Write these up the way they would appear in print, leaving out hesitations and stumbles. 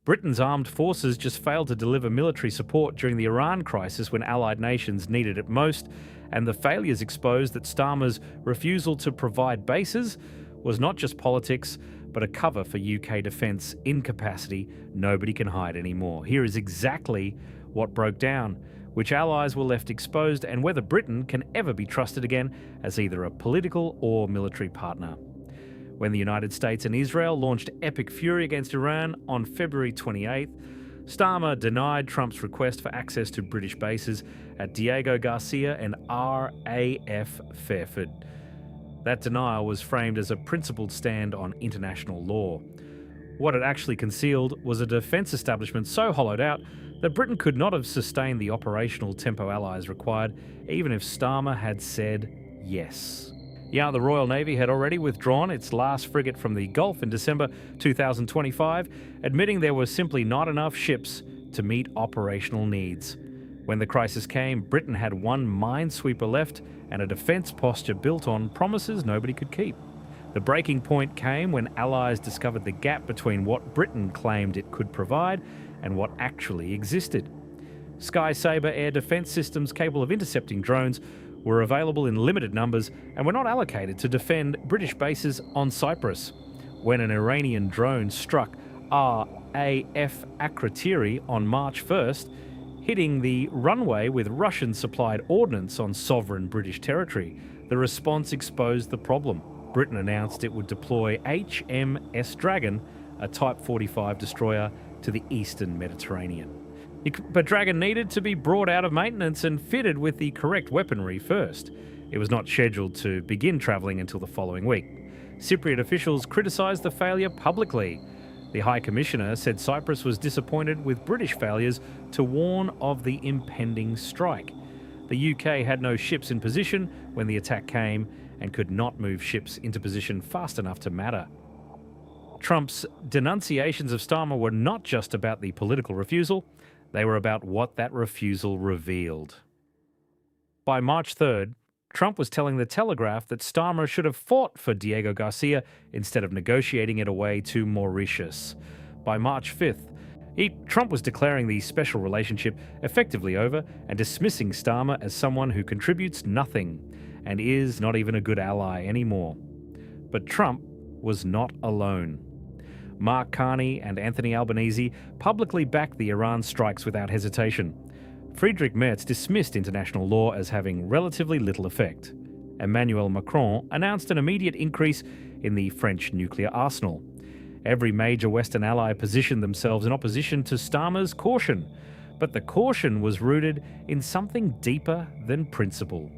Britain's armed forces just failed to deliver military support during the Iran crisis when allied nations needed it most, and the failures exposed that Starmer's refusal to provide bases was not just politics, but a cover for UK defence incapacity nobody can hide anymore. Here is exactly what broke down, which allies were left exposed, and whether Britain can ever be trusted again as either a political or military partner. When the United States and Israel launched epic fury against Iran on February 28th, Starmer denied Trump's request for access to British bases at Diego Garcia and RAF Fairford. That denial was framed as a principled stand on international law. What it actually concealed was a defence establishment so hollowed out that Britain could not have sustained the operational tempo allies required, even if Starmer had said yes. Yeah, the Royal Navy had already withdrawn its last frigate from the Gulf in December 2025, admitting there were simply not enough ships to meet operational needs. When the crisis came, Britain had one minesweeper left and a defence posture built on promises nobody could keep. The breaking point came when allies discovered the gap between what Britain claimed it could provide and what actually existed. Sky Sabre air defence systems capable of intercepting drones were available in limited numbers and were not allocated to defend British bases on Cyprus. When an Iranian drone struck RAF Akrotiri on March 1st, hitting the runway with Russian-supplied ordnance on sovereign British territory, the response exposed the problem. Britain announced it would deploy HMS Dragon, a Type 45 destroyer, to the eastern Mediterranean. But Dragon needed to be brought out of maintenance and fitted with the correct weaponry first. It was not scheduled to begin travelling until the following week. Cypriot officials criticised the failure publicly. The High Commissioner said Cyprus was disappointed with British failures to warn of the impending strike. The UK had no ships in position when the attack came and could not move ships into position fast enough to matter. Trump's denunciations of Starmer were not just about the political refusal, they were about what that refusal revealed. By March 3rd, Trump was telling The Telegraph that Starmer should have fought for Diego Garcia instead of negotiating it away to Mauritius. By March 5th, Trump was declaring the special relationship effectively over and dismissing Starmer as someone who contributes nothing and is not even a good ally anymore. But Trump was not alone. Mark Carney and Anthony Albanese publicly backed the Iran strikes without hesitation. Friedrich Merz dismissed international law as having relatively little effect. Emmanuel Macron announced an immediate increase in the French nuclear arsenal. Every major Western ally positioned themselves in opposition to Starmer's caution, but the caution was rooted in something deeper than principle.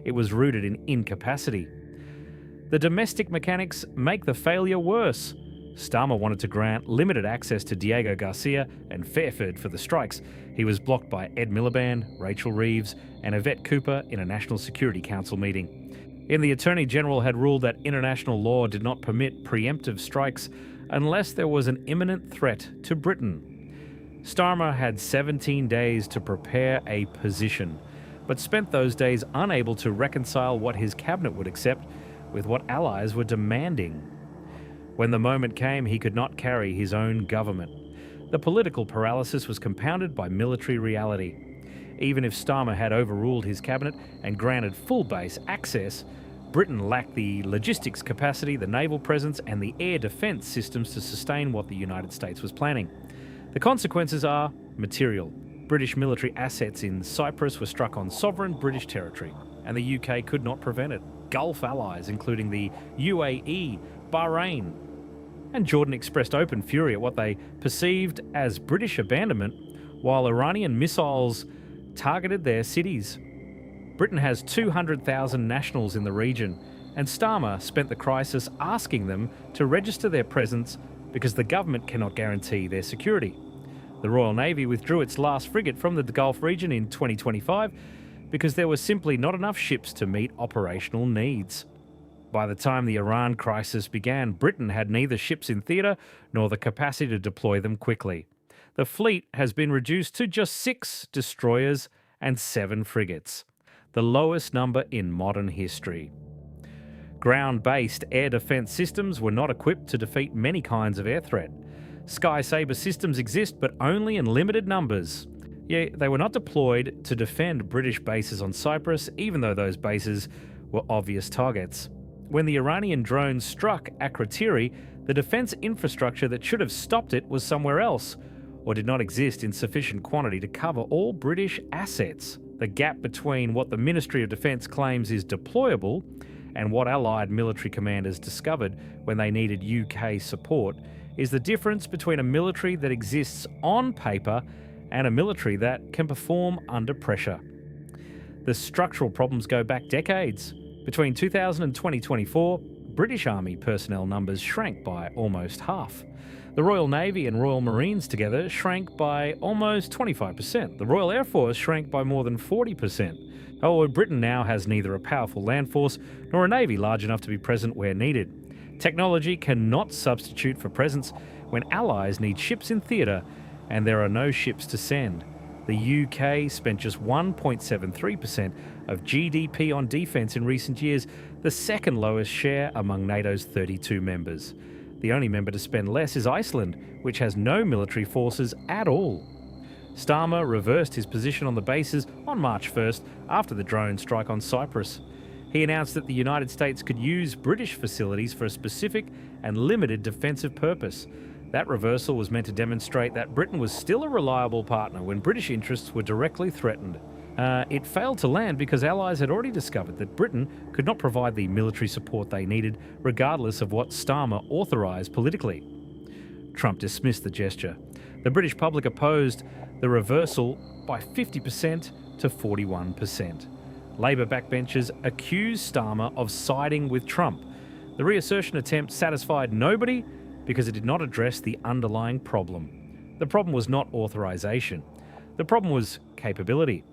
It was rooted in incapacity. The domestic mechanics make the failure worse. Starmer wanted to grant limited access to Diego Garcia and Fairford for the strikes. He was blocked by Ed Miliband, Rachel Reeves, and Yvette Cooper in a National Security Council meeting. The Attorney General had ruled that international law did not permit preemptive strikes unless there was an imminent threat to Britain. Starmer had 17 days to prepare a position, but spent those days unable to reconcile what his cabinet would accept with what allies were demanding. When the moment came, he could not carry his own government. The political paralysis was compounded by military reality. Even if Starmer had overruled his cabinet and granted full base access, Britain lacked the logistics capacity, the naval presence, and the air defence systems to sustain what the United States was planning. The consequences are material. British military assets in Cyprus were struck on sovereign British territory, and the UK could not prevent it. Gulf allies, including the UAE, Bahrain, and Jordan, expressed open fury at what they perceived as British abandonment, while Iranian missiles targeted their cities. Britain has 200,000 nationals in the region, and Starmer spent the crisis asking them to register their presence because the government cannot guarantee their security. The Royal Navy withdrew its last frigate from the Gulf region in 2025 because there were simply not enough ships to meet operational needs. By the time the Iran crisis began, Britain had neither ships in theatre nor the capacity to deploy them quickly. The fleet has been reduced to just 6 destroyers and 7 frigates, the lowest number in modern history. Ground-based air defence systems were not equipped to defeat many kinds of air threat. Sky Sabre systems exist, but only in limited numbers. Yeah, they were not deployed to defend British bases on Cyprus, even though those bases were obvious targets. When the Iranian drones struck Akrotiri, the defence infrastructure that should have stopped it was somewhere else, or did not exist in sufficient quantity to cover all British assets. The gap between what the Ministry of Defence claims is deployable and what Allied military commanders discovered when they needed UK support is the difference between a military that exists on paper and a military that can perform under pressure. The structural problems go back decades. Between 2000 and 2024, British Army personnel numbers shrank by almost half. The Royal Navy and Royal Marines together shrank by almost 25%. The Royal Air Force shrank by more than 40%. Oh, Britain now has neither a powerful land force nor a navy large enough to be present where needed. Technology cannot substitute for presence when allies need ships in theatre and there are no ships to send. The UK spent just 1.73% of GDP on defence in recent years, the second lowest share among NATO's 32 members. The only member to spend less is Iceland, which has no military forces at all. Starmer reversed his position on the bases on March 1st after the drone strike on Cyprus. He announced that the United States could use British facilities for a specific and limited defensive purpose. That reversal was meant to demonstrate that Britain was still a reliable partner when British interests were directly threatened. It failed to land because allies had already discovered that Britain could not provide the military support they needed, regardless of what Starmer authorised politically. Trump dismissed the gesture. The British public opposed the reversal by 50% to 41%. Labor backbenchers accused Starmer of siding with Trump. The reassertion attempt satisfied nobody because it did not address the underlying problem. The problem was not authorisation. The problem was capability.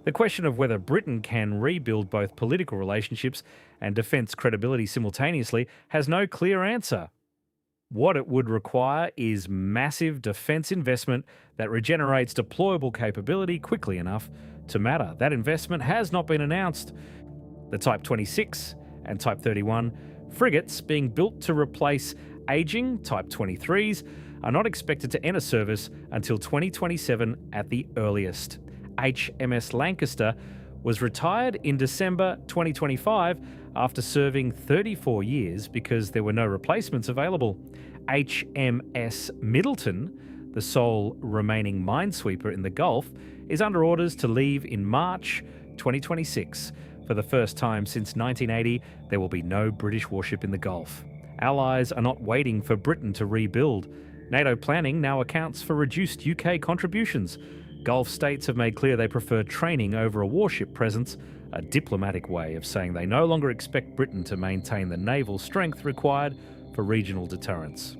The question of whether Britain can rebuild both political relationships and defence credibility simultaneously has no clear answer. What it would require is massive defence investment that regenerates deployable capability quickly enough to matter. That investment has not been announced. The Type 26 and Type 31 frigates being built to replace ageing Type 23s are not expected to enter service until 2027 at the earliest. HMS Lancaster was retired in December 2025 after serving 34 years because there were no replacements available. HMS Middleton, the sole remaining minesweeper in the Gulf, is under orders to leave in March 2026. For the first time since 1980, there will be no British warship in the Gulf. Allies are not waiting for Britain to rebuild. NATO planning now accounts for reduced UK contributions. Gulf states have made clear they prefer training over a warship presence, a diplomatic way of saying they no longer expect Britain to maintain the naval strength required for regional deterrence.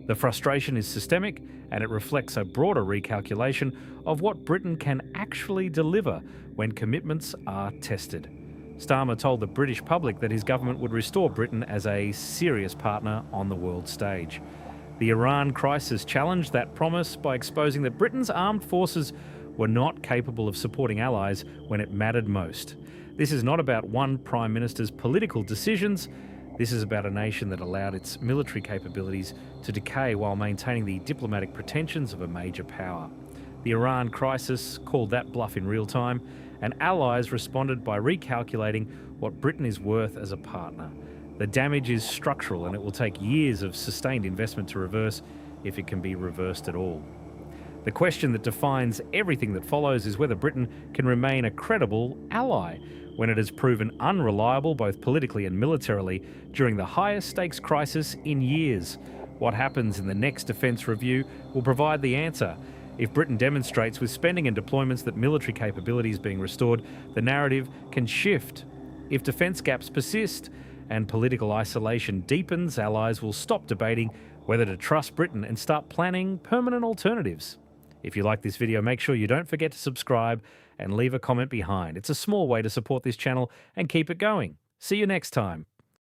The frustration is systemic, and it reflects a broader recalculation of what Britain can actually deliver when commitments are tested. Starmer told the British public that his government would restore Britain as a serious partner on the world stage. The Iran crisis challenged that promise by exposing that Britain's armed forces were not capable of supporting allies when it mattered most. This is not about one Prime Minister's political decisions. This is about a nation that allowed its military capabilities to decay while maintaining the diplomatic pretensions of a major power. The Iran crisis called that bluff in real time, and allies responded by recalculating what Britain is worth as a partner. The damage is structural, and it will take years of sustained investment to reverse, if it can be reversed at all. The question that defines everything that follows is whether Britain can remain a credible ally when it has proven unreliable both politically and militarily during the highest stakes crisis in years. What happens in the next defence review will provide the answer. If Britain demonstrates with spending and deployments that military capability is being restored, the narrative can shift. If defence gaps persist and political isolation deepens, allies will stop debating whether to trust Britain and start planning permanent alternatives. If you like this video, make sure you don't forget to subscribe and leave a comment behind. It's a small way to support this channel and keep it going. See you next time.